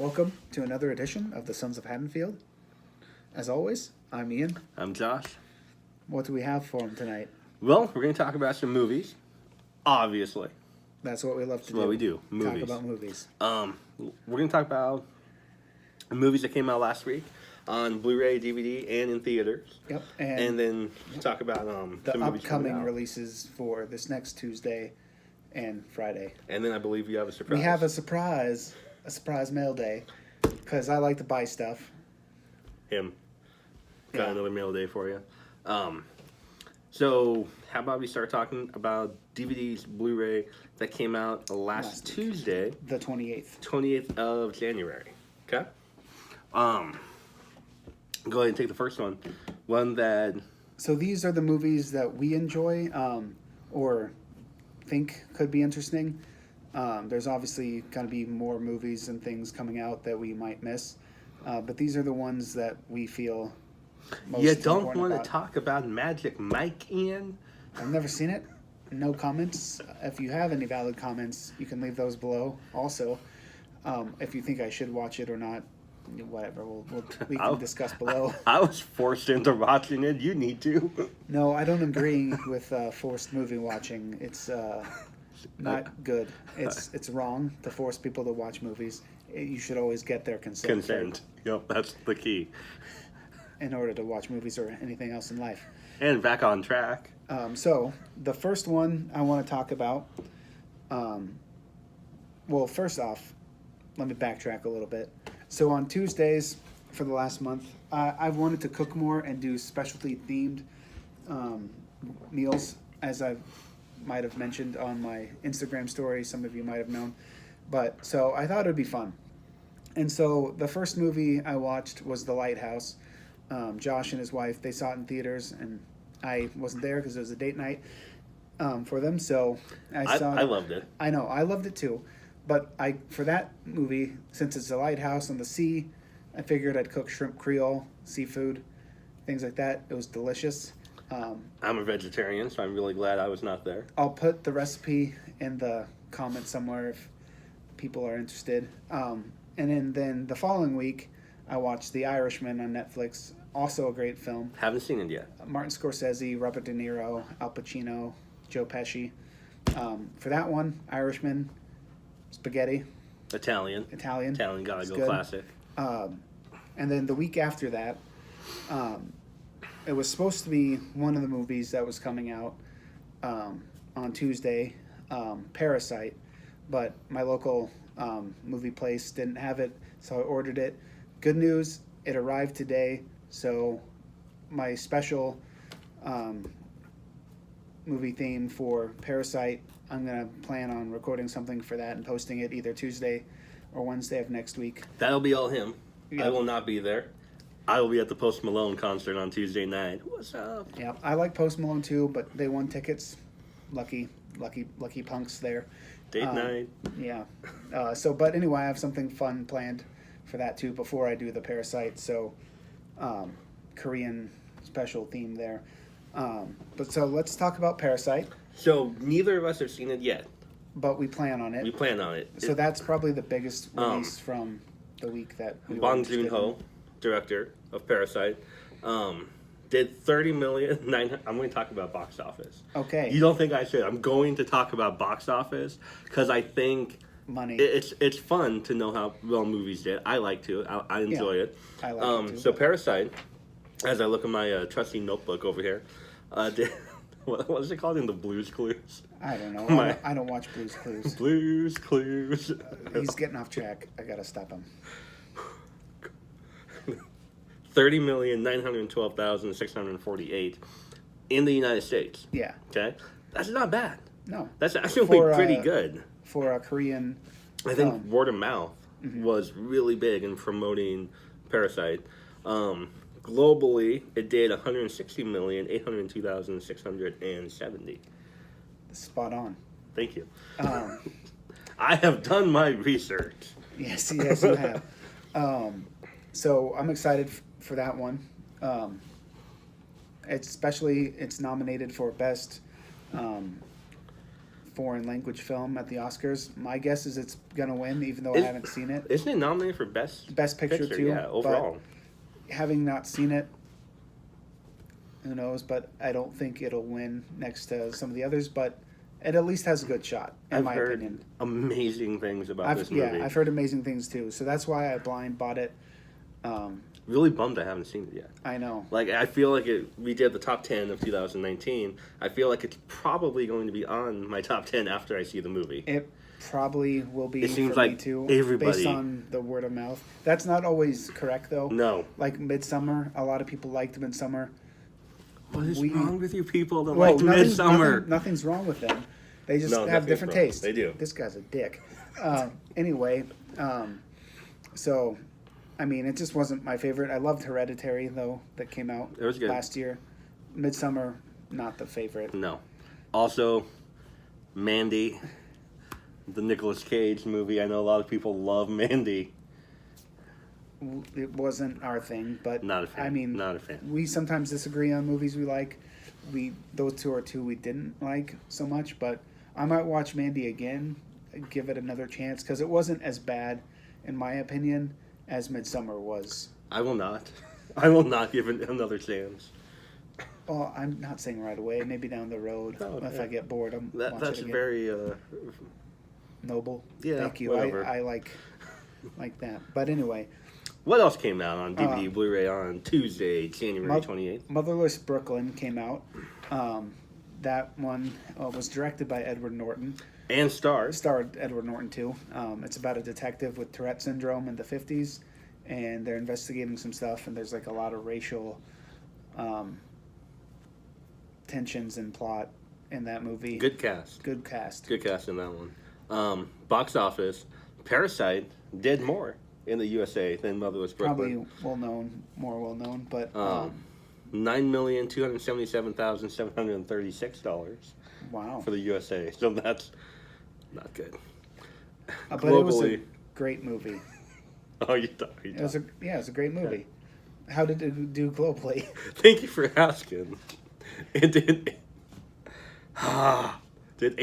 Welcome to another edition of the Sons of Haddonfield. As always, I'm Ian. I'm Josh. What do we have for him tonight? Well, we're going to talk about some movies. Obviously. That's what we love to That's do. what we do. Movies. Talk about movies. We're going to talk about movies that came out last week on Blu-ray, DVD, and in theaters. Yep. And then talk about the some movies coming upcoming out. releases for this next Tuesday and Friday. And then I believe you have a surprise. We have a surprise mail day, because I like to buy stuff. Got Yeah. another mail day for you. So how about we start talking about DVDs, Blu-ray that came out last Tuesday, The 28th. 28th of January. Okay? Go ahead and take the first one. One that... So these are the movies that we enjoy or think could be interesting. There's obviously going to be more movies and things coming out that we might miss. But these are the ones that we feel most You don't important want about. to talk about Magic Mike, Ian? I've never seen it. No comments. If you have any valid comments, you can leave those below. Also, if you think I should watch it or not, whatever, we can discuss below. I was forced into watching it. You need to. No, I don't agree with forced movie watching. It's not good. It's wrong to force people to watch movies. You should always get their consent. Yep, that's the key. In order to watch movies or anything else in life. And back on track. So the first one I want to talk about. Well, first off, let me backtrack a little bit. So on Tuesdays for the last month, I've wanted to cook more and do specialty themed meals, as I might have mentioned on my Instagram story. Some of you might have known. But so I thought it would be fun. And so the first movie I watched was The Lighthouse. Josh and his wife, they saw it in theaters, and I wasn't there because it was a date night for them. So I loved it. I know, I loved it too. But for that movie, since it's a lighthouse on the sea, I figured I'd cook shrimp creole, seafood, things like that. It was delicious. I'm a vegetarian, so I'm really glad I was not there. I'll put the recipe in the comments somewhere if people are interested. And then the following week, I watched The Irishman on Netflix. Also a great film. Haven't seen it yet. Martin Scorsese, Robert De Niro, Al Pacino, Joe Pesci. For that one, Irishman, spaghetti. Italian. Gotta go classic. And then the week after that, it was supposed to be one of the movies that was coming out on Tuesday, Parasite, but my local movie place didn't have it, so I ordered it. Good news, it arrived today, so my special movie theme for Parasite, I'm going to plan on recording something for that and posting it either Tuesday or Wednesday of next week. That'll be all him. Yep. I will not be there. I will be at the Post Malone concert on Tuesday night. What's up? Yeah, I like Post Malone too, but they won tickets. Lucky punks there. Date night. Yeah. But anyway, I have something fun planned for that too before I do the Parasite. So, Korean special theme there. But so let's talk about Parasite. So neither of us have seen it yet. But we plan on it. We plan on it. So that's probably the biggest release from the week that we were Bong interested Joon-ho, director of Parasite, did 30 million. I'm going to talk about box office. Okay. You don't think I should? I'm going to talk about box office because I think money. It's fun to know how well movies did. I like to. I enjoy it. I like it too. So Parasite, as I look at my trusty notebook over here, did, what is it called in the Blues Clues? I don't know. I don't watch Blues Clues. Blues Clues. He's getting off track. I gotta stop him. 30,912,648 in the United States. Yeah. Okay, that's not bad. No. That's actually pretty good for a Korean. I think word of mouth was really big in promoting Parasite. Globally, it did 160,802,670. Spot on. Thank you. I have done my research. Yes, you have. So I'm excited for that one. It's nominated for best foreign language film at the Oscars. My guess is it's gonna win, even though I Is- haven't seen it. Isn't it nominated for Best Picture too. Yeah, overall. But having not seen it, who knows? But I don't think it'll win next to some of the others. But it at least has a good shot, in my heard opinion. amazing things about this movie. Yeah, I've heard amazing things too. So that's why I blind bought it. Really bummed I haven't seen it yet. I know. Like, I feel like we did the top 10 of 2019. I feel like it's probably going to be on my top 10 after I see the movie. It probably will be. It seems for like me too, everybody- based on the word of mouth. That's not always correct though. No. Like Midsummer, a lot of people liked Midsummer. What is wrong with you people that Well, like Midsummer? nothing's wrong with them. They just No, have nothing's different wrong. tastes. They do. This guy's a dick. Anyway, so, I mean, it just wasn't my favorite. I loved Hereditary, though, that came out It was good. last year. Midsummer, not the favorite. No. Also, Mandy, the Nicolas Cage movie. I know a lot of people love Mandy. It wasn't our thing, but Not a fan. I mean, Not a fan. we sometimes disagree on movies we like. Those two are two we didn't like so much, but I might watch Mandy again, give it another chance, because it wasn't as bad, in my opinion, as Midsummer was. I will not. I will not give it another chance. Well, I'm not saying right away. Maybe down the road, Oh, if yeah. I get bored, I'm watch That's it again. very Noble. Yeah, Thank you. whatever. I like that. But anyway, What else came out on DVD, Blu-ray on Tuesday, January 28th? Motherless Brooklyn came out. That one was directed by Edward Norton. And stars. Starred Edward Norton too. It's about a detective with Tourette syndrome in the 50s, and they're investigating some stuff, and there's like a lot of racial tensions and plot in that movie. Good cast. Good cast. Good cast in that one. Box office, Parasite did more in the USA than Motherless Brooklyn. Probably more well known, but $9,277,736 wow. for the USA. So that's not good. But it was a Globally, great movie. oh, you thought? It was a great movie. How did it do globally? Thank you for asking. It did. Did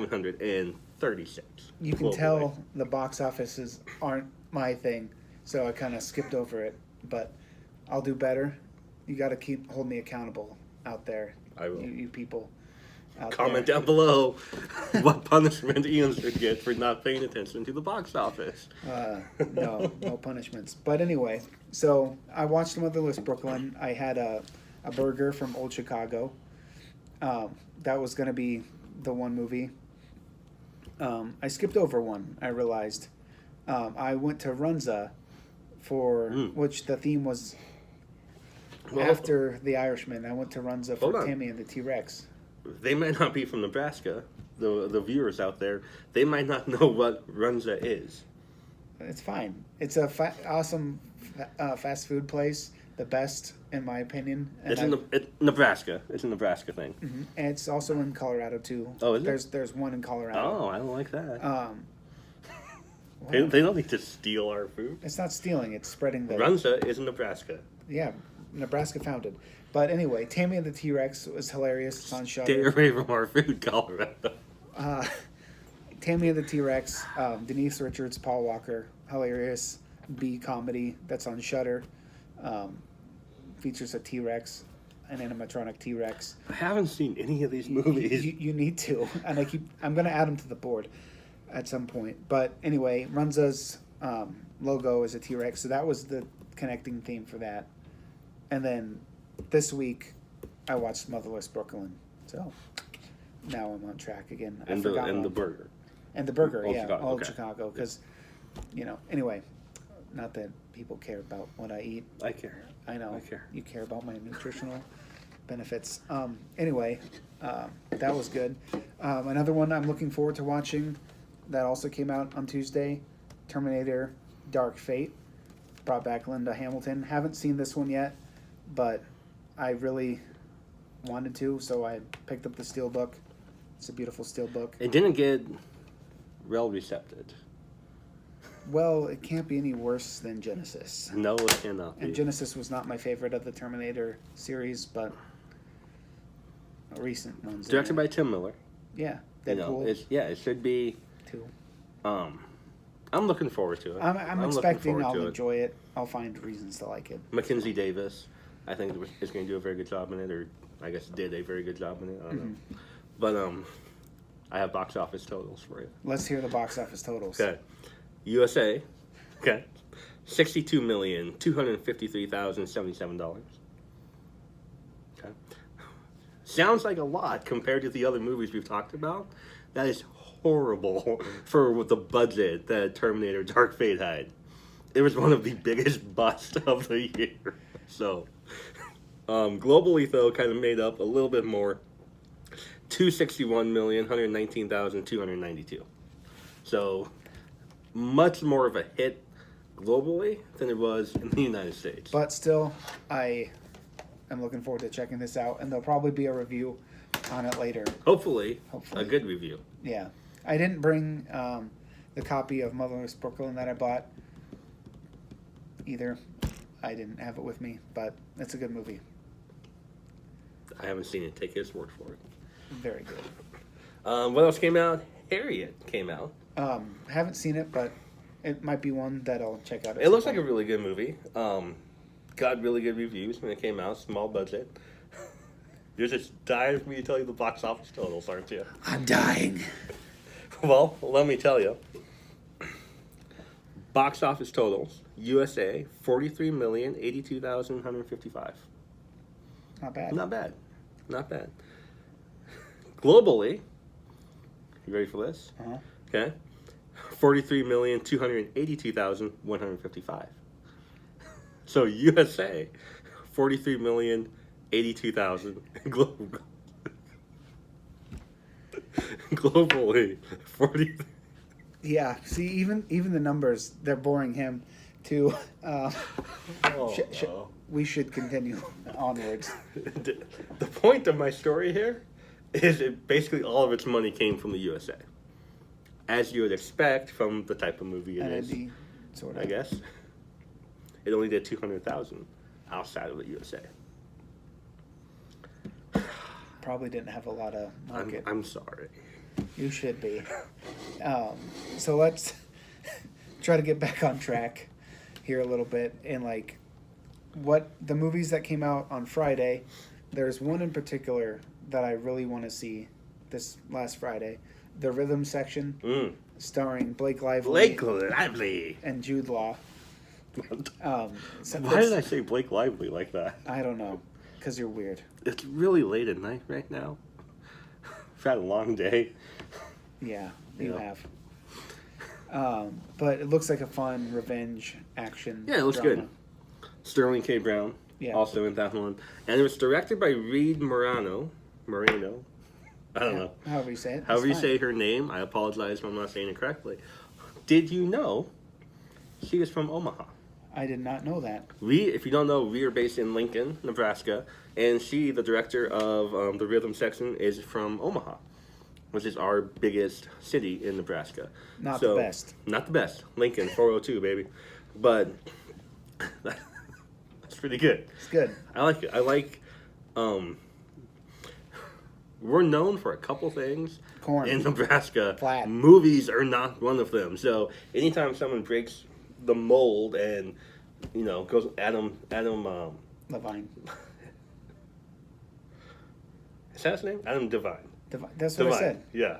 18,277,736. You can tell the box offices aren't my thing, so I kind of skipped over it. But I'll do better. You got to hold me accountable out there. I will. You people. Out Comment there. down below what punishment Ian should get for not paying attention to the box office. No punishments. But anyway, so I watched Motherless Brooklyn. I had a burger from Old Chicago. That was going to be the one movie. I skipped over one, I realized. I went to Runza for, which the theme was after The Irishman. I went to Runza Hold for on. Tammy and the T-Rex. They might not be from Nebraska. The viewers out there, they might not know what Runza is. It's fine. It's a awesome fast food place. The best, in my opinion. And It's in Nebraska. It's a Nebraska thing. and it's also in Colorado too. Oh, is it? There's one in Colorado. Oh, I don't like that. Well, They don't need to steal our food. it's not stealing. It's spreading the. Runza is in Nebraska. Yeah, Nebraska founded. But anyway, Tammy and the T-Rex was hilarious. It's on Stay Shudder. away from our food, Colorado. Tammy and the T-Rex. Denise Richards, Paul Walker, hilarious B comedy that's on Shudder. Features a T-Rex, an animatronic T-Rex. I haven't seen any of these movies. You need to, and I'm gonna add them to the board at some point. But anyway, Runza's logo is a T-Rex, so that was the connecting theme for that. And then this week, I watched Motherless Brooklyn. So now I'm on track again. I forgot And one. the burger. And the burger, Old yeah, Chicago, Old okay. Chicago, because anyway, not that people care about what I eat. I care. I know I care. you care about my nutritional benefits. Anyway, that was good. Another one I'm looking forward to watching that also came out on Tuesday, Terminator Dark Fate, brought back Linda Hamilton. Haven't seen this one yet, but I really wanted to, so I picked up the Steelbook. It's a beautiful Steelbook. It didn't get well recepted. Well, it can't be any worse than Genesis. No, it cannot be. And Genesis was not my favorite of the Terminator series, but recent ones. Directed by Tim Miller. Yeah, You know, Deadpool it should be. 2. I'm looking forward to it. I'm looking expecting forward I'll to enjoy it. I'll find reasons to like it. Mackenzie Davis, I think, is going to do a very good job in it, or I guess did a very good job in it. I don't know. But I have box office totals for you. Let's hear the box office totals. Okay. USA, okay, $62,253,077. Okay. Sounds like a lot compared to the other movies we've talked about. That is horrible for the budget that Terminator Dark Fate had. It was one of the biggest busts of the year. So, globally, though, kind of made up a little bit more. 261,119,292. So, much more of a hit globally than it was in the United States. But still, I am looking forward to checking this out, and there'll probably be a review on it later. Hopefully. A good review. Yeah. I didn't bring the copy of Motherless Brooklyn that I bought either. I didn't have it with me, but it's a good movie. I haven't seen it. Take his word for it. Very good. What else came out? Harriet came out. Haven't seen it, but it might be one that I'll check out. It looks like a really good movie. Got really good reviews when it came out. Small budget. You're just dying for me to tell you the box office totals, aren't you? I'm dying. Well, let me tell you. Box office totals. USA, 43,082,155. Not bad. Not bad. Not bad. Globally, you ready for this? Uh-huh. Okay. 43,282,155. So USA, 43,082,000. Globally, 40. Yeah. See, even the numbers, they're boring him too. We should continue onwards. The point of my story here is it basically all of its money came from the USA. As you would expect from the type of movie it is, sort of. I guess. It only did 200,000 outside of the USA. Probably didn't have a lot of market. I'm sorry. You should be. So let's try to get back on track here a little bit. And like, what the movies that came out on Friday, there's one in particular that I really want to see this last Friday. The Rhythm Section, starring Blake Lively. And Jude Law. Why did I say Blake Lively like that? I don't know. Because you're weird. It's really late at night right now. I've had a long day. Yeah, you have. But it looks like a fun revenge action. Yeah, it looks drama. good. Sterling K. Brown, also in that one. And it was directed by Reed Morano. I don't know. However you say it. However you say her name. I apologize if I'm not saying it correctly. Did you know she is from Omaha? I did not know that. If you don't know, we are based in Lincoln, Nebraska. And she, the director of the Rhythm Section, is from Omaha, which is our biggest city in Nebraska. Not the best. Not the best. Lincoln, 402, baby. But that's pretty good. It's good. I like it. I like, we're known for a couple things. Corn. In Nebraska. Flat. Movies are not one of them. So anytime someone breaks the mold and, goes Adam Levine. Is that his name? Adam Devine. That's what I said. Yeah.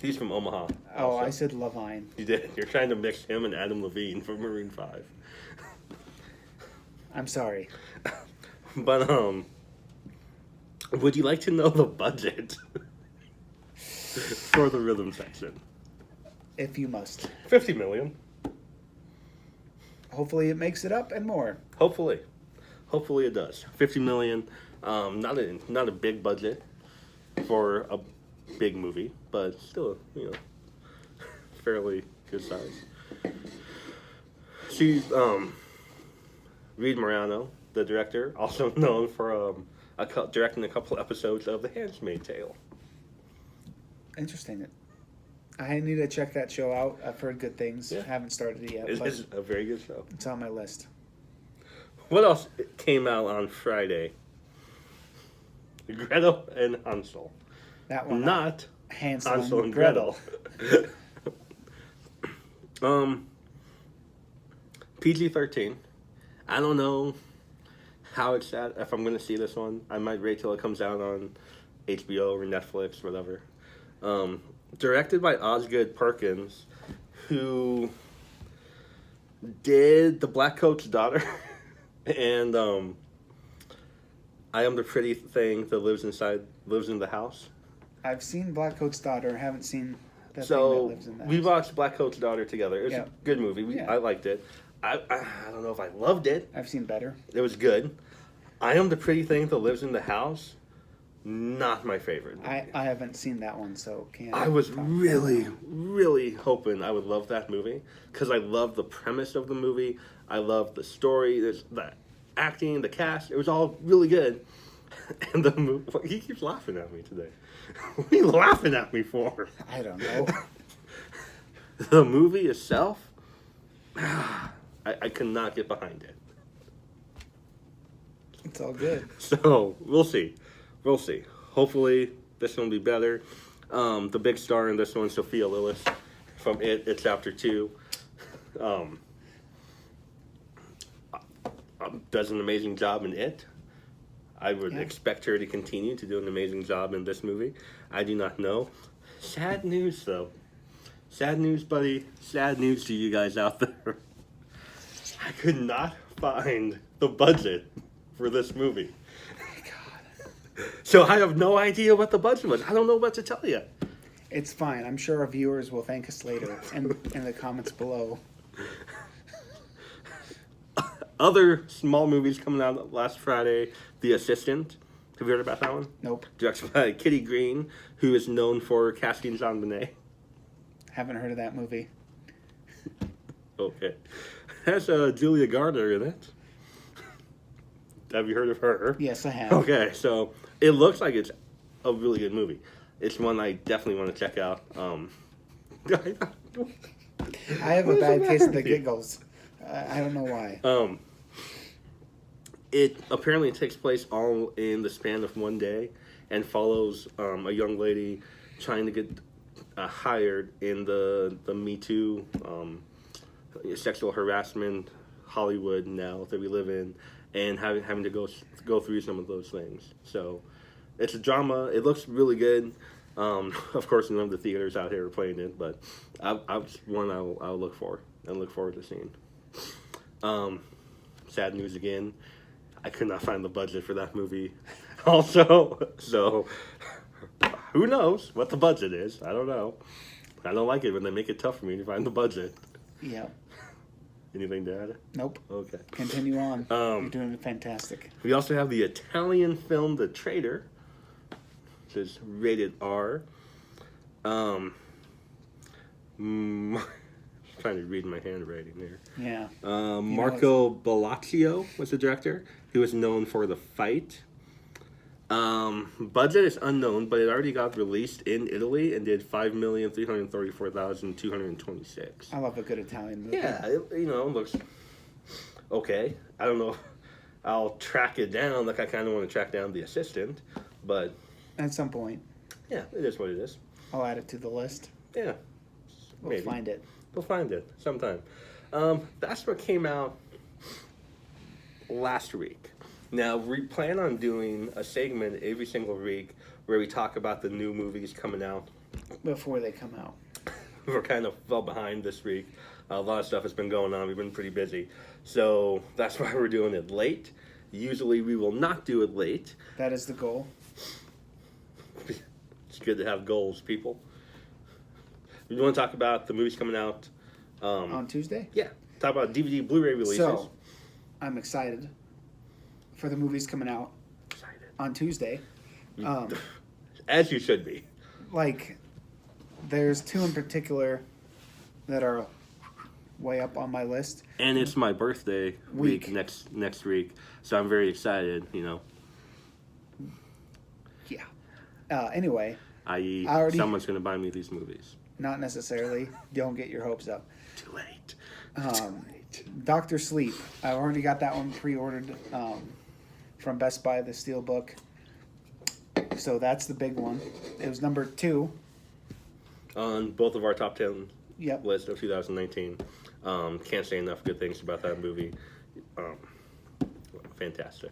He's from Omaha. Oh, also. I said Levine. You did. You're trying to mix him and Adam Levine from Maroon 5. I'm sorry. But, would you like to know the budget for the Rhythm Section? If you must. $50 million. Hopefully it makes it up and more. Hopefully it does. $50 million. Not a big budget for a big movie, but still, fairly good size. She's Reed Morano, the director, also known for directing a couple episodes of The Handmaid's Tale. Interesting. I need to check that show out. I've heard good things. Yeah. Haven't started it yet. It is a very good show. It's on my list. What else came out on Friday? Gretel and Hansel. That one. Not Hansel, Hansel and Gretel. PG-13. I don't know how it's at, if I'm going to see this one. I might wait till it comes out on HBO or Netflix, whatever. Directed by Osgood Perkins, who did The Black Coat's Daughter and I Am the Pretty Thing That Lives in the House. I've seen Black Coat's Daughter. Haven't seen that thing that So lives in the we house. watched Black Coat's Daughter together. It was a good movie. I liked it. I don't know if I loved it. I've seen better. It was good. I Am the Pretty Thing That Lives in the House. Not my favorite. I haven't seen that one, so can't. I was really hoping I would love that movie because I love the premise of the movie. I love the story. There's the acting, the cast. It was all really good. And the movie. He keeps laughing at me today. What are you laughing at me for? I don't know. The movie itself, I could not get behind it. It's all good. So we'll see. We'll see. Hopefully this one will be better. The big star in this one, Sophia Lillis from It Chapter 2. Does an amazing job in It. I would expect her to continue to do an amazing job in this movie. I do not know. Sad news, though. Sad news, buddy. Sad news to you guys out there. I could not find the budget for this movie. So I have no idea what the budget was. I don't know what to tell you. It's fine. I'm sure our viewers will thank us later in the comments below. Other small movies coming out last Friday. The Assistant. Have you heard about that one? Nope. Directed by Kitty Green, who is known for casting Jean Benet. Haven't heard of that movie. Okay. Has Julia Garner in it. Have you heard of her? Yes, I have. Okay, so it looks like it's a really good movie. It's one I definitely want to check out. I have a bad case of the giggles. I don't know why. It apparently takes place all in the span of one day and follows a young lady trying to get hired in the Me Too sexual harassment Hollywood now that we live in, and having to go through some of those things. So it's a drama. It looks really good. Of course, none of the theaters out here are playing it, but it's one I'll look for and look forward to seeing. Sad news again. I could not find the budget for that movie. Also, so who knows what the budget is? I don't know. I don't like it when they make it tough for me to find the budget. Yeah. Anything to add? Nope. Okay. Continue on. You're doing fantastic. We also have the Italian film The Traitor, which is rated R. Trying to read my handwriting here. Yeah. Marco Bellacchio was the director, who is known for The Fight. Budget is unknown, but it already got released in Italy and did $5,334,226. I love a good Italian movie. Yeah, it looks okay. I don't know if I'll track it down like I kind of want to track down The Assistant, but At some point, yeah, it is what it is. I'll add it to the list. Yeah, We'll find it. We'll find it sometime. That's what came out last week. Now, we plan on doing a segment every single week where we talk about the new movies coming out. Before they come out. We're kind of fell behind this week. A lot of stuff has been going on. We've been pretty busy. So that's why we're doing it late. Usually we will not do it late. That is the goal. It's good to have goals, people. We want to talk about the movies coming out. On Tuesday? Yeah. Talk about DVD, Blu-ray releases. So, I'm excited for the movies coming out on Tuesday. As you should be. Like, there's two in particular that are way up on my list. And it's my birthday week next week, so I'm very excited, Yeah. Anyway. I.e., someone's going to buy me these movies. Not necessarily. Don't get your hopes up. Too late. Dr. Sleep. I've already got that one pre-ordered from Best Buy, the Steelbook. So that's the big one. It was number 2. On both of our top 10 Yep. list of 2019. Can't say enough good things about that movie. Fantastic.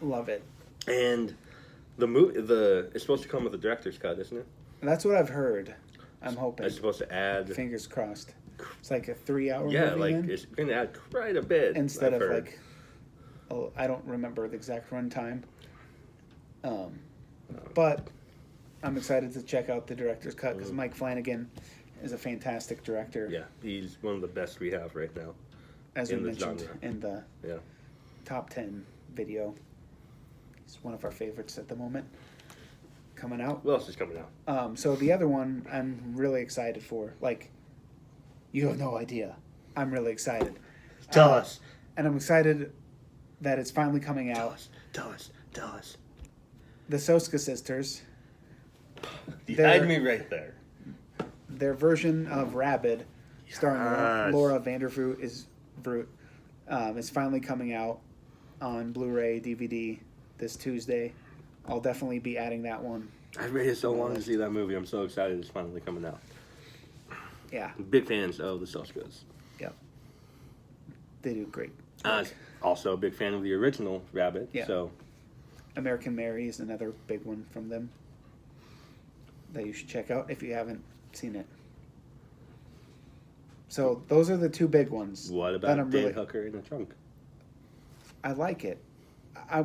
Love it. And it's supposed to come with a director's cut, isn't it? That's what I've heard. I'm hoping. It's supposed to add. Fingers crossed. It's like a 3-hour Yeah, movie like then? it's going to add quite a bit. Instead I've of heard. like, oh, I don't remember the exact runtime. But I'm excited to check out the director's cut because Mike Flanagan is a fantastic director. Yeah, he's one of the best we have right now. As in we the mentioned genre. in the Yeah. top 10 video. He's one of our favorites at the moment. Coming out. What else is coming out? So the other one I'm really excited for. Like, you have no idea. I'm really excited. Tell us. And I'm excited that it's finally coming out. Tell us. The Soska sisters, You They're- had me right there. their version of Rabid, starring Yes. Laura Vandervoot, is finally coming out on Blu-ray, DVD this Tuesday. I'll definitely be adding that one. I've waited so long to see that movie. I'm so excited it's finally coming out. Yeah, Big fans of the Soskas. yep. They do great. Also a big fan of the original Rabbit. Yeah. So American Mary is another big one from them that you should check out if you haven't seen it. So those are the two big ones. what that about I'm Dan really- Hooker in the trunk? I like it.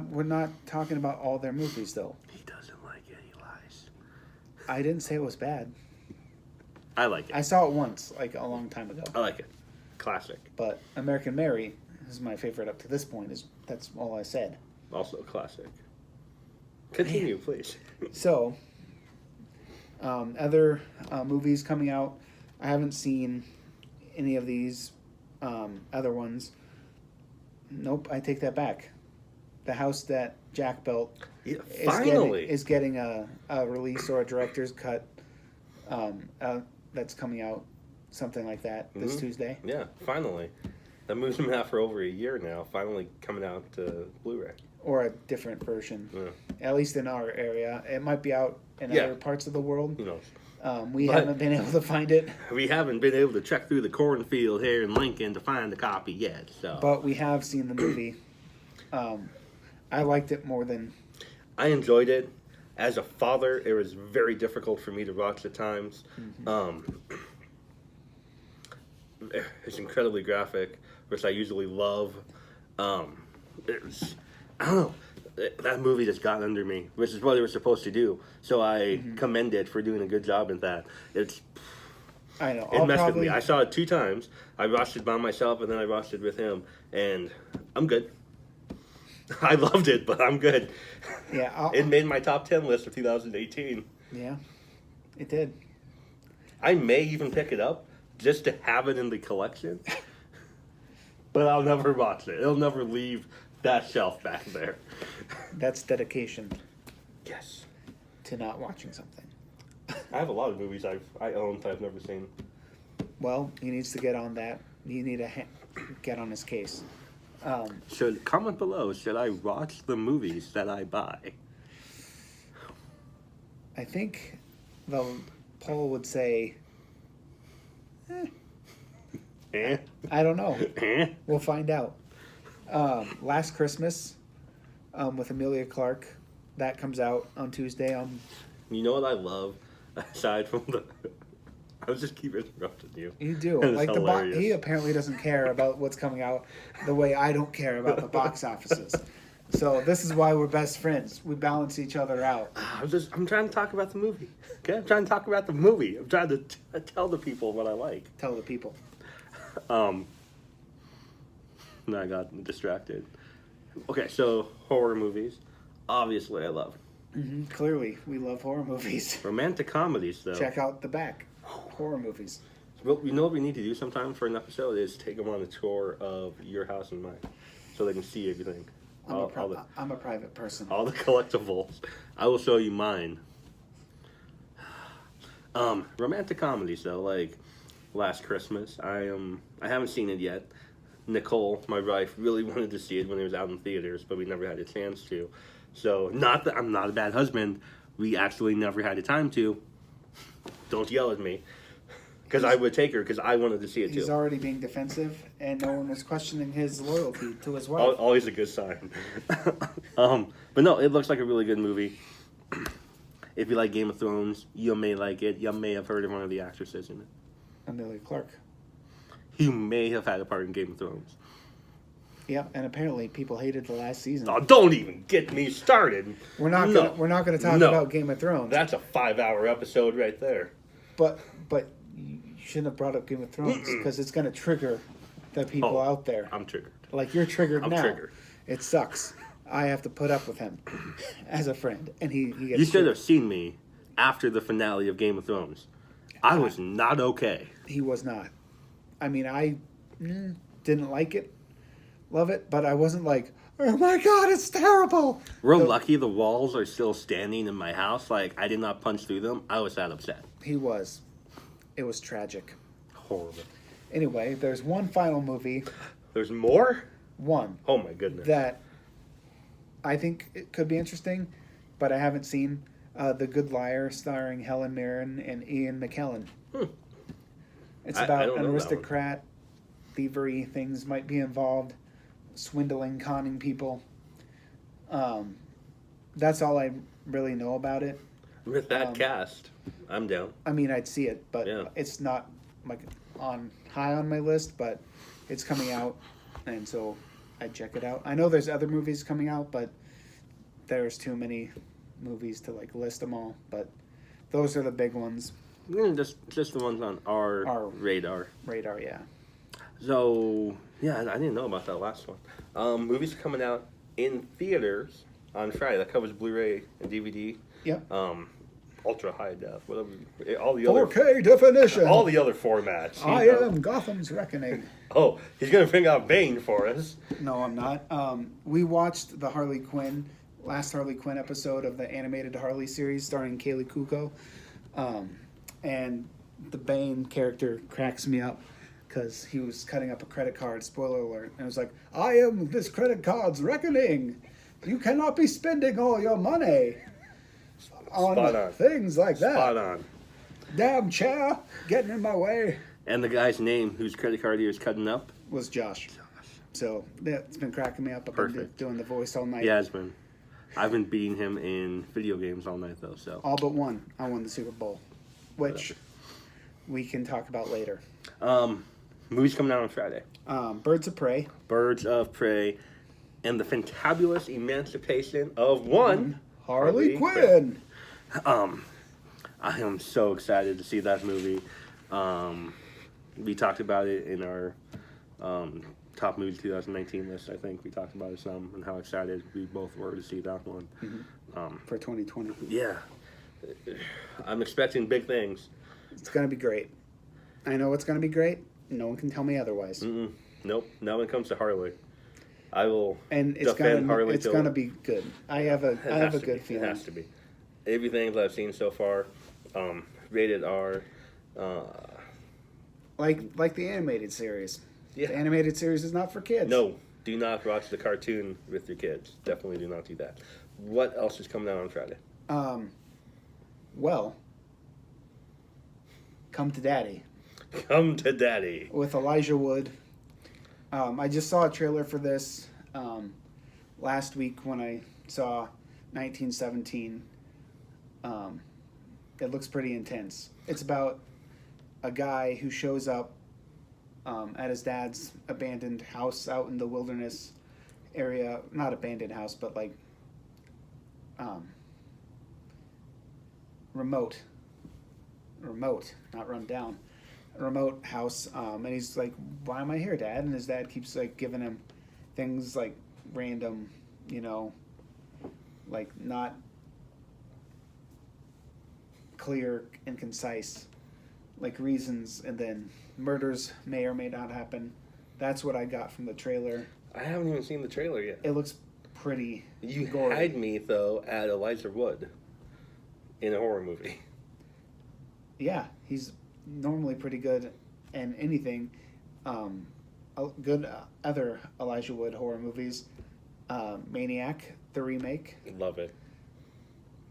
We're not talking about all their movies though. He doesn't like it. He lies. I didn't say it was bad. I like it. I saw it once, like a long time ago. I like it. Classic. But American Mary is my favorite up to this point. That's all I said. Also a classic. Continue, please. So, other movies coming out. I haven't seen any of these other ones. Nope, I take that back. The House That Jack Built Yeah, is finally. getting a release or a director's cut that's coming out, something like that, this Mhm. Tuesday. Yeah, finally. That movie's been out for over a year now. Finally coming out to Blu-ray. Or a different version, Yeah. at least in our area. It might be out in Yeah. other parts of the world. Who knows? We But- haven't been able to find it, We haven't been able to check through the cornfield here in Lincoln to find a copy yet. So but we have seen the movie. I liked it more than I enjoyed it. As a father, it was very difficult for me to watch at times. It's incredibly graphic, which I usually love. It was, I don't know. That movie just got under me, which is what it was supposed to do. So I commend it for doing a good job in that. I know. It I'll messed with probably, me. I saw it 2 times. I watched it by myself, and then I watched it with him, and I'm good. I loved it, but I'm good. Yeah, It made my top 10 list for 2018. yeah, it did. I may even pick it up just to have it in the collection, but I'll never watch it. It'll never leave that shelf back there. That's dedication Yes. to not watching something. I have a lot of movies I own that I've never seen. Well, he needs to get on that. You need to get on his case. Comment below, should I watch the movies that I buy? I think the poll would say, Eh? I don't know. Eh? We'll find out. Last Christmas with Amelia Clark. That comes out on Tuesday. You know what I love? Aside from the... I was just keep interrupting you. You do. It's Like hilarious. he apparently doesn't care about what's coming out the way I don't care about the box offices. So this is why we're best friends. We balance each other out. I'm trying to talk about the movie. Okay? I'm trying to talk about the movie. I'm trying to tell the people what I like. Tell the people. And I got distracted. Okay, so horror movies. Obviously, I love. Clearly, we love horror movies. Romantic comedies, though. Check out the back. Horror movies. Well, you know what we need to do sometime for an episode is take them on a tour of your house and mine, so they can see everything. I'm a private person. All the collectibles. I will show you mine. Romantic comedies though, like Last Christmas. I haven't seen it yet. Nicole, my wife, really wanted to see it when it was out in theaters, but we never had a chance to. So, not that I'm not a bad husband. We actually never had the time to. Don't yell at me. Because I would take her because I wanted to see it He's too. already being defensive, and no one was questioning his loyalty to his wife. Always a good sign. But no, it looks like a really good movie. If you like Game of Thrones, you may like it. You may have heard of one of the actresses in it. Amelia Clark. You may have had a part in Game of Thrones. Yeah, and apparently people hated the last season. Oh, don't even get me started. We're not gonna talk about Game of Thrones. That's a 5-hour episode right there. But you shouldn't have brought up Game of Thrones because it's gonna trigger the people out there. I'm triggered. Like you're triggered now. Triggered. It sucks. I have to put up with him as a friend, and he gets. You should have seen me after the finale of Game of Thrones. I was not okay. He was not. I mean, I didn't like it, love it, but I wasn't like, oh my god, it's terrible. We're lucky the walls are still standing in my house. Like, I did not punch through them. I was that upset. He was. It was tragic. Horrible. Anyway, there's one final movie. There's more? One. Oh my goodness. That I think it could be interesting, but I haven't seen. The Good Liar, starring Helen Mirren and Ian McKellen. It's about an aristocrat, thievery, things might be involved, swindling, conning people. That's all I really know about it. With that cast, I'm down. I mean, I'd see it, but Yeah. it's not like high on my list, but it's coming out, and so I'd check it out. I know there's other movies coming out, but there's too many movies to like list them all, but those are the big ones. Just the ones on our radar. Radar, yeah. So yeah, I didn't know about that last one. Movies coming out in theaters on Friday. That covers Blu-ray and DVD. Yep. Ultra high def, whatever. All the 4K definition. All the other formats. I am Gotham's Reckoning. Oh, he's gonna bring out Bane for us. No, I'm not. We watched the last Harley Quinn episode of the animated Harley series starring Kaylee Kuko. And the Bane character cracks me up because he was cutting up a credit card, spoiler alert, and it was like, I am this credit card's reckoning. You cannot be spending all your money on things like that. Spot on. Damn chair, getting in my way. And the guy's name whose credit card he was cutting up? Was Josh. So it's been cracking me up. I've been doing the voice all night. Yeah, it's been. I've been beating him in video games all night, though. So all but one. I won the Super Bowl, which we can talk about later. Movies coming out on Friday. Birds of Prey. Birds of Prey, and the fantabulous emancipation of one Harley Quinn. I am so excited to see that movie. We talked about it in our top movies 2019 list. I think we talked about it some and how excited we both were to see that one. For 2020. Yeah, I'm expecting big things. It's gonna be great. I know it's gonna be great. No one can tell me otherwise. Nope. Not when it comes to Harley. I will it's defend Harley. It's gonna be good. I have a good feeling. It has to be. Everything that I've seen so far, rated R. Like the animated series. Yeah. The animated series is not for kids. No, do not watch the cartoon with your kids. Definitely do not do that. What else is coming out on Friday? Well, Come to Daddy. Come to Daddy. With Elijah Wood. I just saw a trailer for this last week when I saw 1917. It looks pretty intense. It's about a guy who shows up at his dad's abandoned house out in the wilderness area. Not abandoned house, but like remote, not run down. Remote house, and he's like, why am I here, Dad? And his dad keeps like giving him things like random, like not clear and concise, like reasons, and then murders may or may not happen. That's what I got from the trailer. I haven't even seen the trailer yet. It looks pretty You gory. had me, though, at Elijah Wood in a horror movie. Yeah, he's normally pretty good in anything. Good other Elijah Wood horror movies. Maniac, the remake. Love it.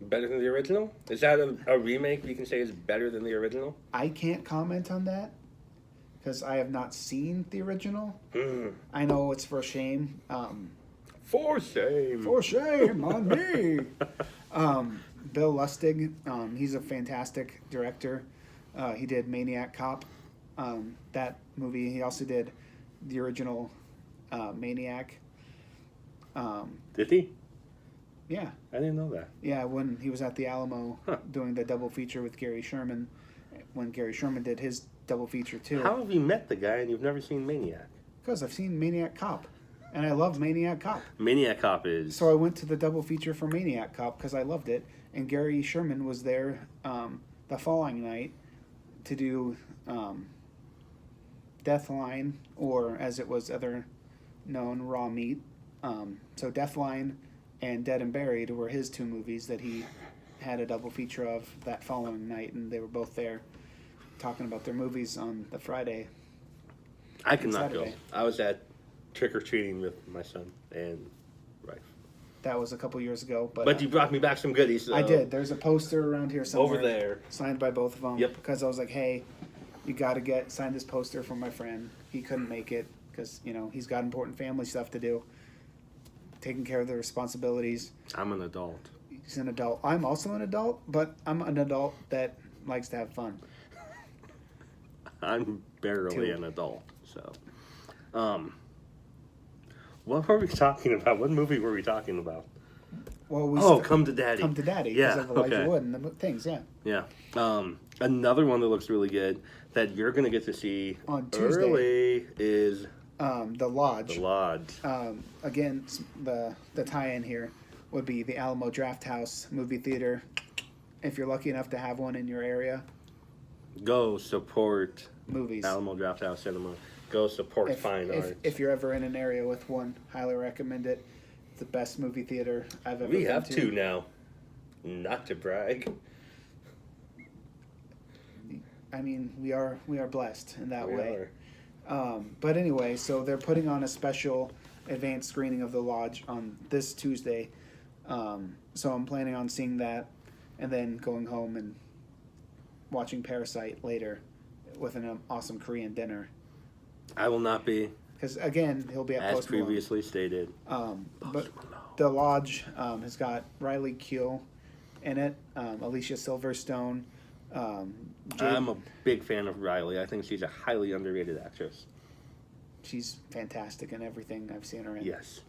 Better than the original? Is that a remake you can say is better than the original? I can't comment on that because I have not seen the original. Mm. I know it's for shame. For shame. For shame on me. Bill Lustig, he's a fantastic director. He did Maniac Cop, that movie. He also did the original Maniac. Did he? Yeah. I didn't know that. Yeah, when he was at the Alamo doing the double feature with Gary Sherman, when Gary Sherman did his double feature too. How have you met the guy and you've never seen Maniac? Because I've seen Maniac Cop, and I love Maniac Cop. Maniac Cop is... So I went to the double feature for Maniac Cop because I loved it, and Gary Sherman was there the following night to do Deathline, or as it was other known, Raw Meat. So Deathline and Dead and Buried were his two movies that he had a double feature of that following night, and they were both there talking about their movies on the Friday. I cannot go. Saturday. I was at trick-or-treating with my son and wife. That was a couple years ago. But you brought me back some goodies. So I did. There's a poster around here somewhere. over there. Signed by both of them. Yep. Because I was like, hey, you got to sign this poster for my friend. He couldn't make it because, he's got important family stuff to do. Taking care of the responsibilities. I'm an adult. He's an adult. I'm also an adult, but I'm an adult that likes to have fun. I'm barely Two. an adult, so. What were we talking about? What movie were we talking about? Well, Come to Daddy. Come to Daddy Yeah, because of Elijah okay. Wood and the things, yeah. Yeah. Another one that looks really good that you're going to get to see On Tuesday. early is The Lodge. The Lodge. Again, the tie-in here would be the Alamo Drafthouse movie theater. If you're lucky enough to have one in your area, Go support movies. Alamo Drafthouse Cinema. Go support fine art. If you're ever in an area with one, highly recommend it. It's the best movie theater I've ever We been have to. two now. Not to brag. I mean, we are blessed in that We way. are. But anyway, so they're putting on a special advanced screening of The Lodge on this Tuesday. So I'm planning on seeing that and then going home and watching Parasite later with an awesome Korean dinner. I will not be, Because, again, he'll be at as Post Malone. previously stated. But The Lodge has got Riley Keough in it, Alicia Silverstone. I'm a big fan of Riley. I think she's a highly underrated actress. She's fantastic in everything I've seen her in. Yes.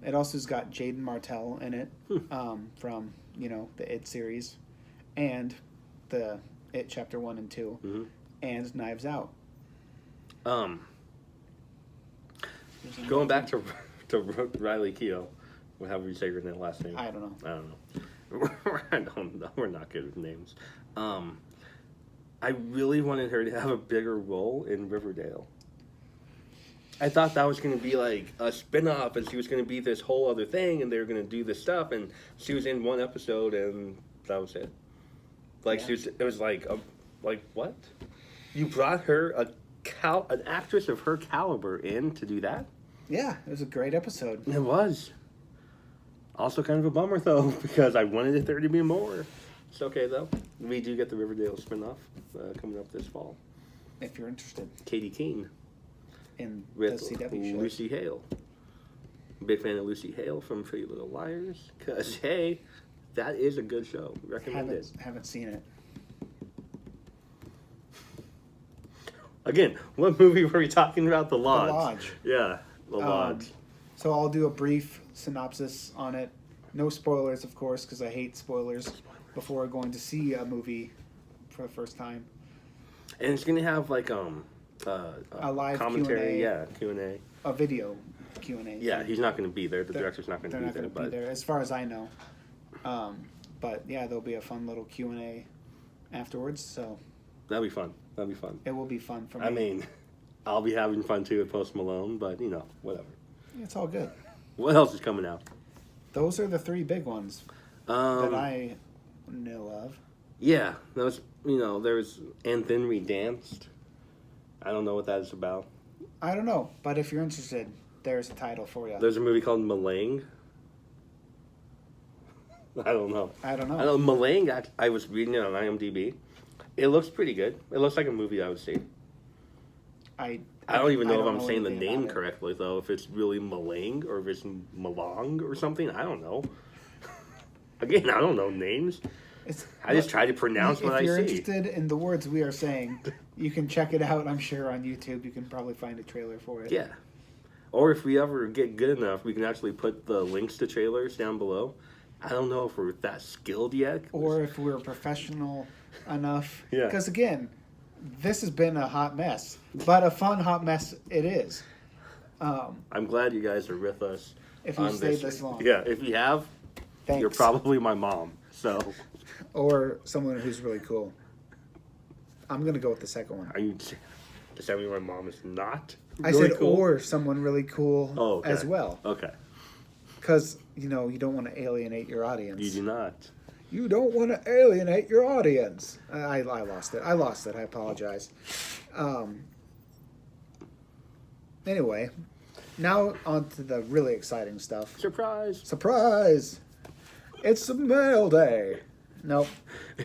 It also has got Jaden Martell in it from, the It series and the It Chapter 1 and 2 Mm-hmm. and Knives Out. Going back to Riley Keough, however you say her last name. I don't know. I don't know. We're not good with names. I really wanted her to have a bigger role in Riverdale. I thought that was going to be like a spin-off and she was going to be this whole other thing and they were going to do this stuff and she was in one episode and that was it. Like it was like what? You brought her an actress of her caliber in to do that? Yeah, it was a great episode. It was. Also kind of a bummer though because I wanted there to be more. It's okay though. We do get the Riverdale spin-off coming up this fall. If you're interested Katie Keene. in With the CW show. Lucy Hale. Big fan of Lucy Hale from Pretty Little Liars. Because, hey, that is a good show. Recommend it. Haven't seen it. Again, what movie were we talking about? The Lodge. The Lodge. Yeah, The Lodge. So I'll do a brief synopsis on it. No spoilers, of course, because I hate spoilers before going to see a movie for the first time. And it's going to have, like, a live commentary. Q&A. Yeah, Q&A. A video Q&A. Yeah, he's not going to be there. The director's not going to They're be not there. going to be there, as far as I know. But yeah, there'll be a fun little Q&A afterwards, so That'll be fun. That'll be fun. it will be fun for me. I mean, I'll be having fun too with Post Malone, but, whatever. It's all good. What else is coming out? Those are the three big ones that I know of. Yeah, that was, there's And Then We Danced. I don't know what that is about. I don't know, but if you're interested, there's a title for you. There's a movie called Malang. I don't know. I don't know. I know Malang. I was reading it on IMDb. It looks pretty good. It looks like a movie I would see. I don't even know if I'm saying the name correctly, though. If it's really Malang or if it's Malong or something, I don't know. Again, I don't know names. I just try to pronounce what I see. If you're interested in the words we are saying, you can check it out, I'm sure, on YouTube. You can probably find a trailer for it. Yeah. Or if we ever get good enough, we can actually put the links to trailers down below. I don't know if we're that skilled yet. Or if we're professional enough. Yeah. Because, again, this has been a hot mess. But a fun hot mess it is. I'm glad you guys are with us. If you stayed this long. Yeah, if you have, thanks. You're probably my mom. So. Or someone who's really cool. I'm going to go with the second one. Are you... Does that mean my mom is not really I said cool? Or someone really cool as well. Okay. Because, you don't want to alienate your audience. You do not. You don't want to alienate your audience. I lost it. I apologize. Anyway, now on to the really exciting stuff. Surprise! Surprise! It's mail day. Nope.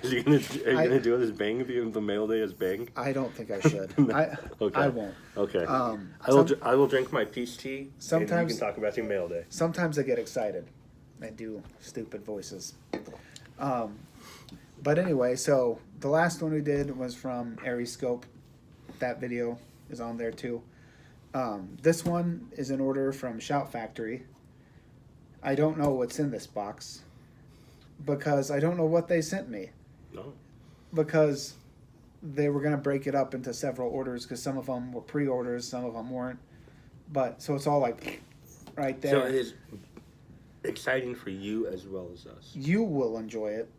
Are you gonna do it as Bang? The mail day as Bang? I don't think I should. Okay. I won't. Okay. I will drink my peach tea. Sometimes and you can talk about your mail day. Sometimes I get excited and do stupid voices. But anyway, so the last one we did was from Ariscope. That video is on there too. This one is an order from Shout Factory. I don't know what's in this box because I don't know what they sent me. No. Because they were going to break it up into several orders because some of them were pre-orders, some of them weren't. But so it's all like right there. So it is exciting for you as well as us. You will enjoy it,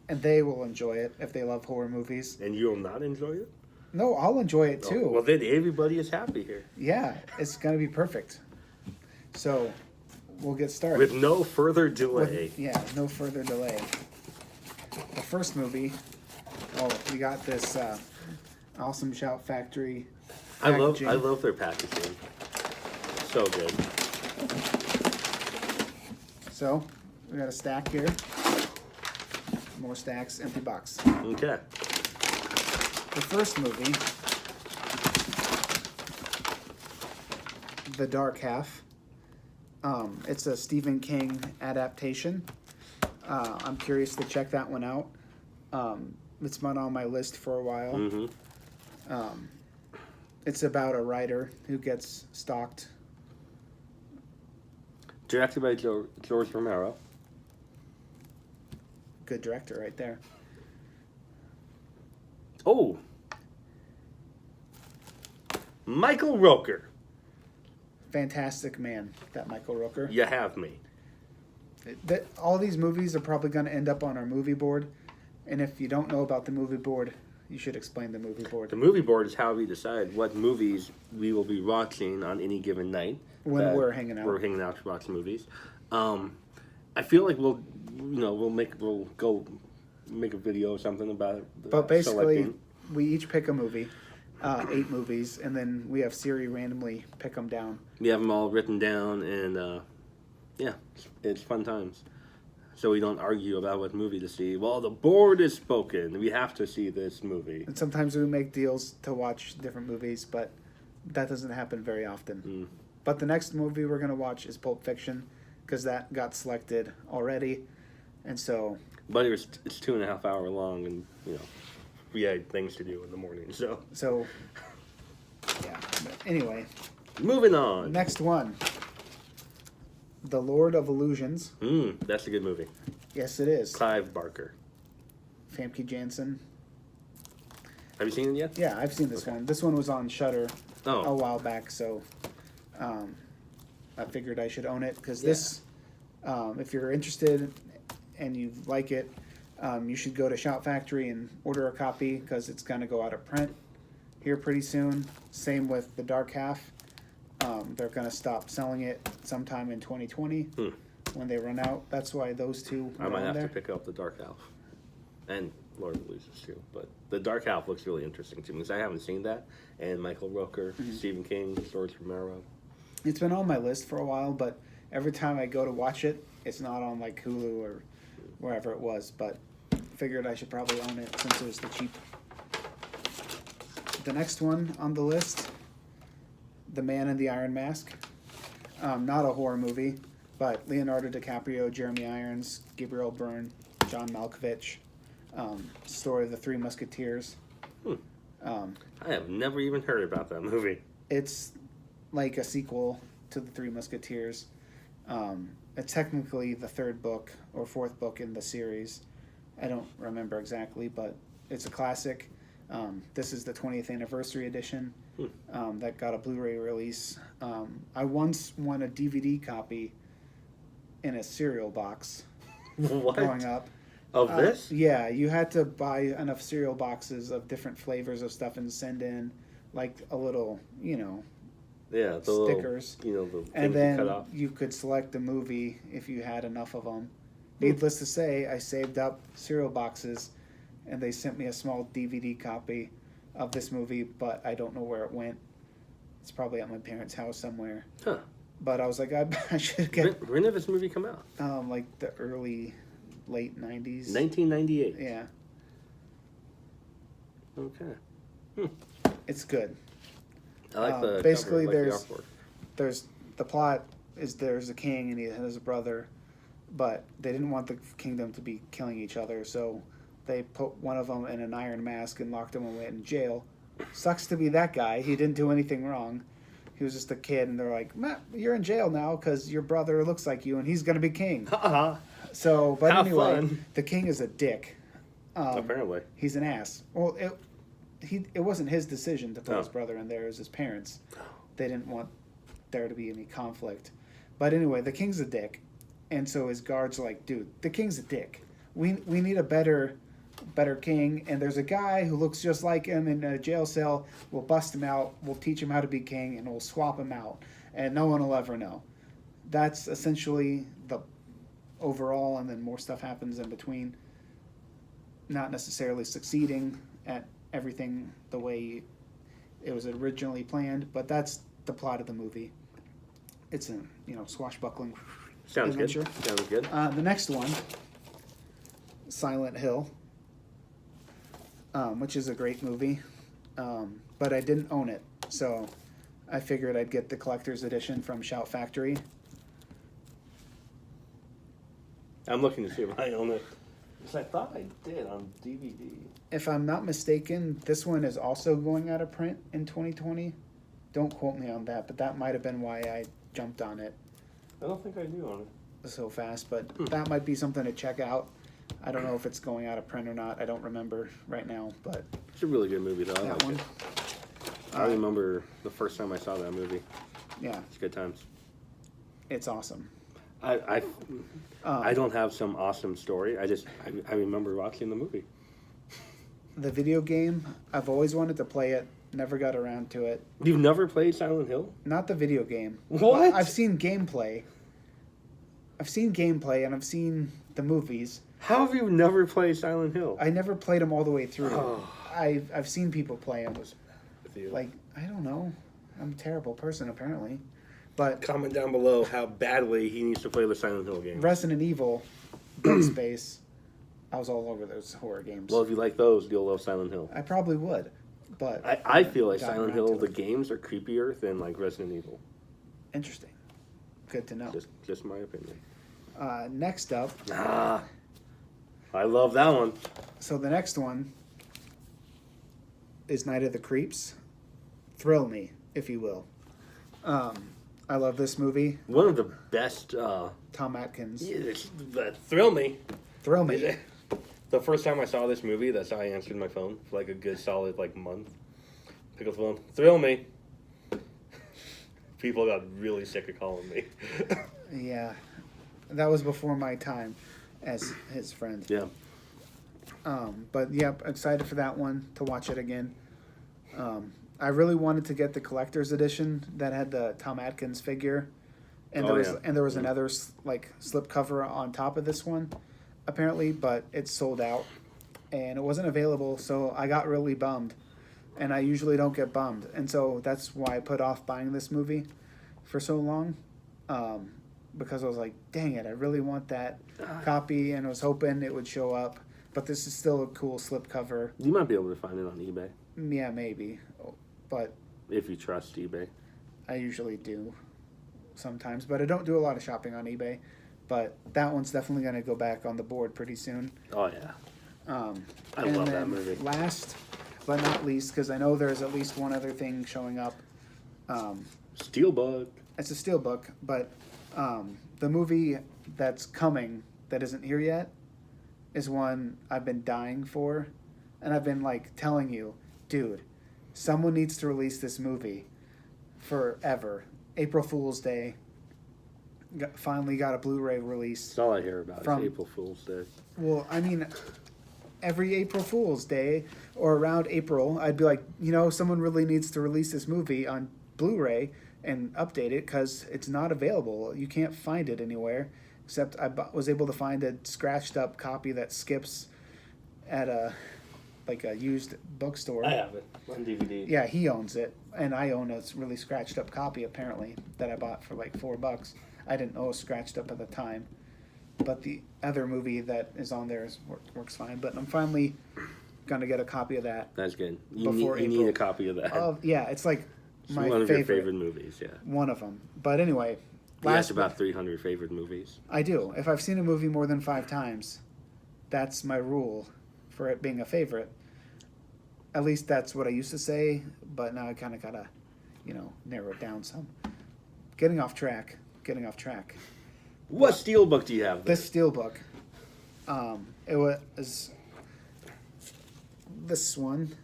and they will enjoy it if they love horror movies. And you will not enjoy it? No, I'll enjoy it too. Well, then everybody is happy here. Yeah, it's going to be perfect. So we'll get started. With no further delay. No further delay. The first movie, we got this awesome Shout Factory packaging. I love their packaging. So good. So, we got a stack here. More stacks, empty box. Okay. The first movie, The Dark Half. It's a Stephen King adaptation. I'm curious to check that one out. It's been on my list for a while. Mm-hmm. It's about a writer who gets stalked. Directed by George Romero. Good director right there. Oh! Michael Rooker. Fantastic man, that Michael Rooker. You have me. All these movies are probably going to end up on our movie board. And if you don't know about the movie board, you should explain the movie board. The movie board is how we decide what movies we will be watching on any given night. When we're hanging out. We're hanging out to watch movies. I feel like we'll go make a video or something about it. But basically, we each pick a movie, 8 movies, and then we have Siri randomly pick them down. We have them all written down, and it's fun times. So we don't argue about what movie to see. Well, the board is spoken. We have to see this movie. And sometimes we make deals to watch different movies, but that doesn't happen very often. Mm. But the next movie we're going to watch is Pulp Fiction, because that got selected already. And so... But it's 2.5 hours long, and, we had things to do in the morning, so... So, yeah. But anyway. Moving on. Next one. The Lord of Illusions. That's a good movie. Yes, it is. Clive Barker. Famke Janssen. Have you seen it yet? Yeah, I've seen this one. This one was on Shudder a while back, so I figured I should own it because this, if you're interested and you like it, you should go to Shout Factory and order a copy because it's going to go out of print here pretty soon. Same with The Dark Half. They're going to stop selling it sometime in 2020 when they run out. That's why those two are I might have there. to pick up The Dark Half. And Lord of the Illusions too. But The Dark Half looks really interesting to me because I haven't seen that. And Michael Rooker, Stephen King, George Romero. It's been on my list for a while, but every time I go to watch it, it's not on like Hulu or wherever it was, but figured I should probably own it since it was the cheap. The next one on the list, The Man in the Iron Mask. Not a horror movie, but Leonardo DiCaprio, Jeremy Irons, Gabriel Byrne, John Malkovich. Story of the Three Musketeers. I have never even heard about that movie. It's like a sequel to the Three Musketeers. It's technically the third book or fourth book in the series. I don't remember exactly, but it's a classic. This is the 20th anniversary edition that got a Blu-ray release. I once won a DVD copy in a cereal box What? growing up. Of this? Yeah, you had to buy enough cereal boxes of different flavors of stuff and send in like a little, Yeah, the stickers. Little, the And things you cut then off. you could select a movie if you had enough of them. Needless to say, I saved up cereal boxes, and they sent me a small DVD copy of this movie, but I don't know where it went. It's probably at my parents' house somewhere. Huh. But I was like, I should get When did this movie come out? like the late 90s. 1998. Yeah, Okay. it's good. I like the basically cover, I like there's- the artwork. There's the plot is there's a king and he has a brother, but they didn't want the kingdom to be killing each other, so they put one of them in an iron mask and locked him away in jail. Sucks to be that guy. He didn't do anything wrong. He was just a kid, and they're like, Matt, you're in jail now because your brother looks like you, and he's gonna be king. So, but Have anyway, fun. the king is a dick. Apparently. He's an ass. Well, it wasn't his decision to put Oh. his brother in there. It was his parents. They didn't want there to be any conflict. But anyway, the king's a dick, and so his guards are like, dude, the king's a dick. We need a better king, and there's a guy who looks just like him in a jail cell. We'll bust him out. We'll teach him how to be king, and we'll swap him out, and no one will ever know. That's essentially the overall, and then more stuff happens in between. Not necessarily succeeding at everything the way it was originally planned, but that's the plot of the movie. It's a swashbuckling Sounds adventure. good. Sounds good. The next one, Silent Hill, which is a great movie, but I didn't own it, so I figured I'd get the collector's edition from Shout Factory. I'm looking to see if I own it. Because I thought I did on DVD. If I'm not mistaken, this one is also going out of print in 2020. Don't quote me on that, but that might have been why I jumped on it I don't think I do own it. so fast, but that might be something to check out. I don't know if it's going out of print or not. I don't remember right now, but It's a really good movie, though. I that like one, it. I remember the first time I saw that movie. yeah, It's good times. it's awesome. I don't have some awesome story. I remember watching the movie. The video game, I've always wanted to play it, never got around to it. You've never played Silent Hill? Not the video game. What? I've seen gameplay. And I've seen the movies. How have you never played Silent Hill? I never played them all the way through. Oh. I've seen people play them. With you. Like, I don't know. I'm a terrible person, apparently. But Comment down below how badly he needs to play the Silent Hill game. Resident Evil, Dead Space, I was all over those horror games. Well, if you like those, you'll love Silent Hill. I probably would, but I feel like got Silent around Hill, to the it. games are creepier than like Resident Evil. Interesting. Good to know. Just my opinion. Next up, I love that one. so the next one is Night of the Creeps. Thrill me, if you will. I love this movie. One of the best. Tom Atkins. Thrill me. Thrill me. The first time I saw this movie, that's how I answered my phone for like a good solid month. Pick up the phone. Thrill me. People got really sick of calling me. Yeah, that was before my time as his friend. Yeah. But yeah, excited for that one, to watch it again. I really wanted to get the collector's edition that had the Tom Atkins figure, and there was another slip cover on top of this one, apparently, but it's sold out, and it wasn't available, so I got really bummed, and I usually don't get bummed, and so that's why I put off buying this movie for so long. because I was like, dang it, I really want that copy, and I was hoping it would show up. But this is still a cool slipcover. You might be able to find it on eBay. Yeah, maybe. But If you trust eBay. I usually do sometimes. But I don't do a lot of shopping on eBay. But that one's definitely going to go back on the board pretty soon. Oh, yeah. I And love that then movie. last but not least, because I know there's at least one other thing showing up. Steelbook. It's a steelbook, but the movie that's coming that isn't here yet is one I've been dying for, and I've been like telling you, dude, someone needs to release this movie forever. April Fool's Day. Finally got a Blu-ray release. That's all I hear about From- is April Fool's Day. Well, I mean, every April Fool's Day or around April, I'd be like, someone really needs to release this movie on Blu-ray and update it because it's not available. You can't find it anywhere, except I was able to find a scratched up copy that skips at a used bookstore. I have it on DVD. Yeah, he owns it, and I own a really scratched up copy apparently that I bought for like $4. I didn't know it was scratched up at the time, but the other movie that is on there works fine. But I'm finally gonna get a copy of that. That's good. Before You need April. a copy of that. Yeah, it's like It's my one of your favorite movies, yeah. One of them. But anyway, He has about 300 favorite movies. I do. If I've seen a movie more than 5 times, that's my rule for it being a favorite. At least that's what I used to say, but now I kind of gotta, narrow it down some. Getting off track. What steelbook do you have there? This steelbook, it was this one,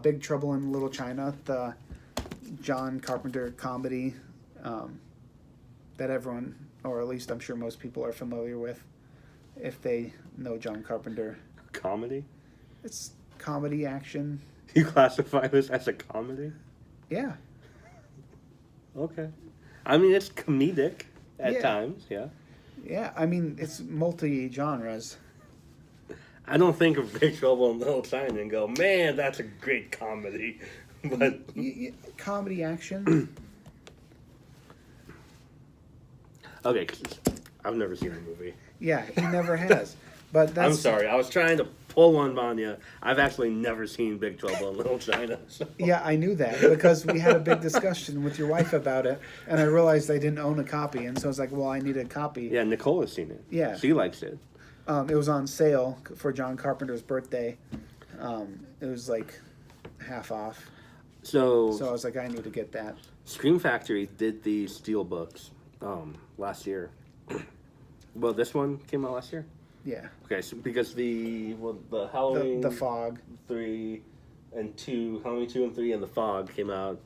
Big Trouble in Little China, the John Carpenter comedy that everyone, or at least I'm sure most people are familiar with if they know John Carpenter. Comedy? It's comedy, action. You classify this as a comedy? Yeah. Okay. I mean, it's comedic at Yeah. times, yeah. Yeah, I mean, it's multi-genres. I don't think of Big Trouble in Little China and go, man, that's a great comedy. But Comedy, action. okay, 'cause I've never seen the movie. Yeah, he never has. But that's I'm sorry, I was trying to pull one on you. I've actually never seen Big Trouble in Little China. So. Yeah, I knew that because we had a big discussion with your wife about it, and I realized I didn't own a copy, and so I was like, well, I need a copy. Yeah, Nicole has seen it. Yeah. She likes it. It was on sale for John Carpenter's birthday. It was like half off, So so I was like, I need to get that. Scream Factory did the Steelbooks last year. Well, this one came out last year? Yeah, Okay, so because the Halloween the Fog. 3 and 2, Halloween 2 and 3 and the Fog came out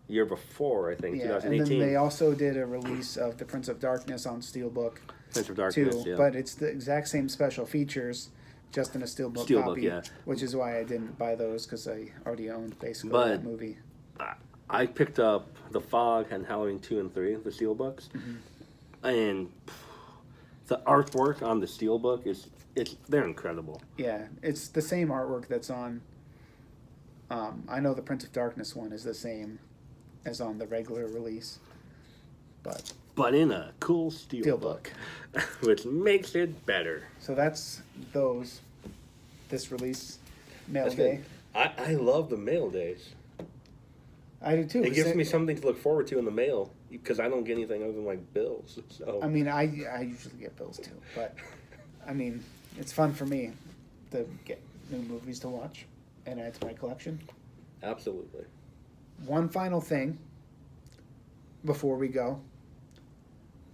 the year before, I think, Yeah, and 2018. then they also did a release of The Prince of Darkness on Steelbook Prince of Darkness, too, yeah. but it's the exact same special features, just in a Steelbook copy, yeah. which is why I didn't buy those because I already owned basically But- that movie. I picked up the Fog and Halloween 2 and 3, the Steelbooks, and the artwork on the Steelbook they're incredible. Yeah, it's the same artwork that's on. I know the Prince of Darkness one is the same as on the regular release, But in a cool Steelbook, which makes it better. so that's this release mail That's day. good. I love the mail days. I do too. It gives me something to look forward to in the mail because I don't get anything other than like bills. So I mean, I usually get bills too, but I mean, it's fun for me to get new movies to watch and add to my collection. absolutely. One final thing before we go.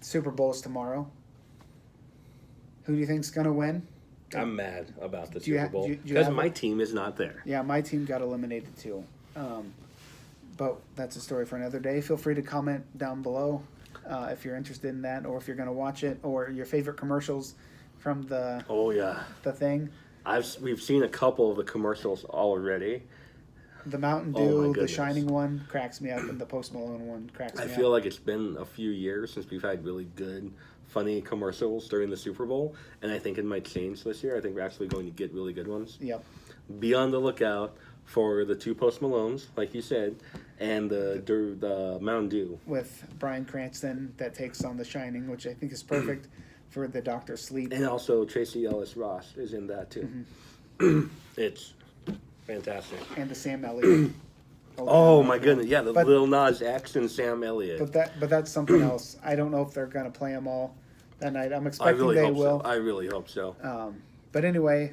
Super Bowl's tomorrow. Who do you think's gonna win? I'm mad about the Do you Super ha- Bowl do you because have my a- team is not there. Yeah, my team got eliminated too. But that's a story for another day. Feel free to comment down below if you're interested in that, or if you're gonna watch it, or your favorite commercials from the Oh yeah, thing. we've seen a couple of the commercials already. The Mountain Oh, my Dew, the goodness. Shining one cracks me up, and the Post Malone one cracks me I up. feel like it's been a few years since we've had really good, funny commercials during the Super Bowl, and I think it might change this year. I think we're actually going to get really good ones. Yep. Be on the lookout for the 2 Post Malones, like you said, and the Mountain Dew. with Bryan Cranston that takes on The Shining, which I think is perfect for the Doctor Sleep. And also Tracy Ellis Ross is in that too. Mm-hmm. It's fantastic. And the Sam Elliott. Oh my goodness! Yeah, the But- Lil Nas X and Sam Elliott. But that's something else. I don't know if they're gonna play them all that night. I'm I expecting really they hope will. so. I really hope so. But anyway,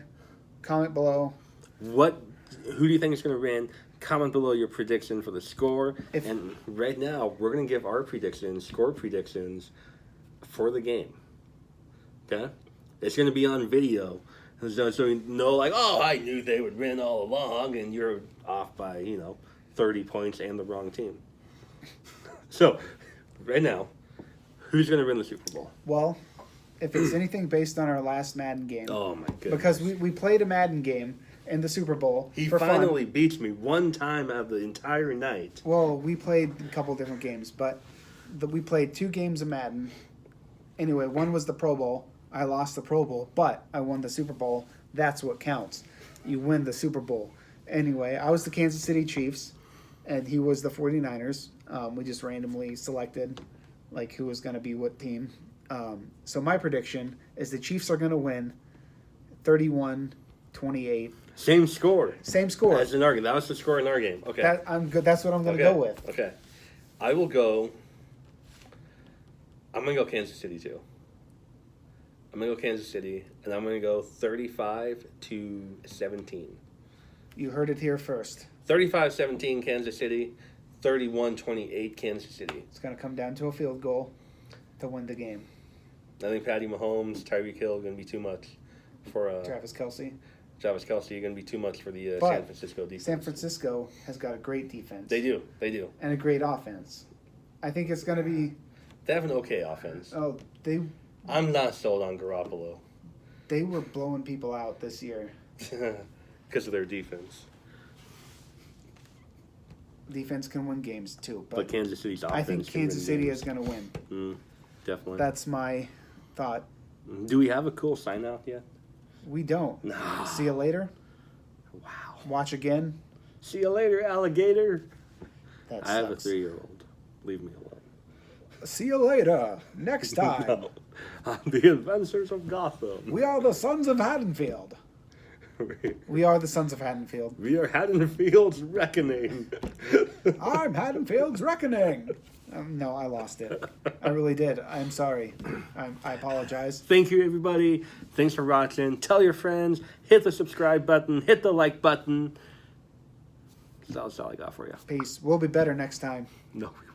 comment below. Who do you think is going to win? Comment below your prediction for the score. If- And right now, we're going to give our score predictions for the game. Okay? It's going to be on video. So you know, like, oh, I knew they would win all along, and you're off by, 30 points and the wrong team. So, right now, who's going to win the Super Bowl? Well, if it's anything based on our last Madden game, Oh, my goodness. because we played a Madden game in the Super Bowl. He for finally fun. beats me one time out of the entire night. Well, we played a couple different games, but we played 2 games of Madden. Anyway, one was the Pro Bowl. I lost the Pro Bowl, but I won the Super Bowl. That's what counts. You win the Super Bowl. Anyway, I was the Kansas City Chiefs, and he was the 49ers. We just randomly selected like who was going to be what team. So my prediction is the Chiefs are going to win 31-28. Same score. Same score. As in our game. That was the score in our game. Okay. That I'm good. That's what I'm going to Okay. go with. Okay. I will go. I'm going to go Kansas City too. I'm going to go Kansas City, and I'm going to go 35-17. You heard it here first. 35-17 Kansas City, 31-28 Kansas City. It's going to come down to a field goal to win the game. I think Patty Mahomes, Tyreek Hill are going to be too much for Travis Kelce. Travis Kelce. Are going to be too much for the But San Francisco defense. San Francisco has got a great defense. They do. And a great offense. I think it's going to be. They have an okay offense. Oh, I'm not sold on Garoppolo they were blowing people out this year. because of their defense. Defense can win games too, But Kansas City's offense. I think can Kansas win City games. is going to win. Definitely. That's my thought. Do we have a cool sign out yet? We don't. No. See you later. Wow. Watch again. See you later, alligator. That I have a sucks. 3-year-old. Leave me alone. See you later. Next time. No. On the Adventures of Gotham. We are the Sons of Haddonfield. We are the Sons of Haddonfield. We are Haddonfield's reckoning. I'm Haddonfield's reckoning. No, I lost it. I really did. I'm sorry. I apologize. Thank you, everybody. Thanks for watching. Tell your friends. Hit the subscribe button. Hit the like button. That's all I got for you. Peace. We'll be better next time. No, we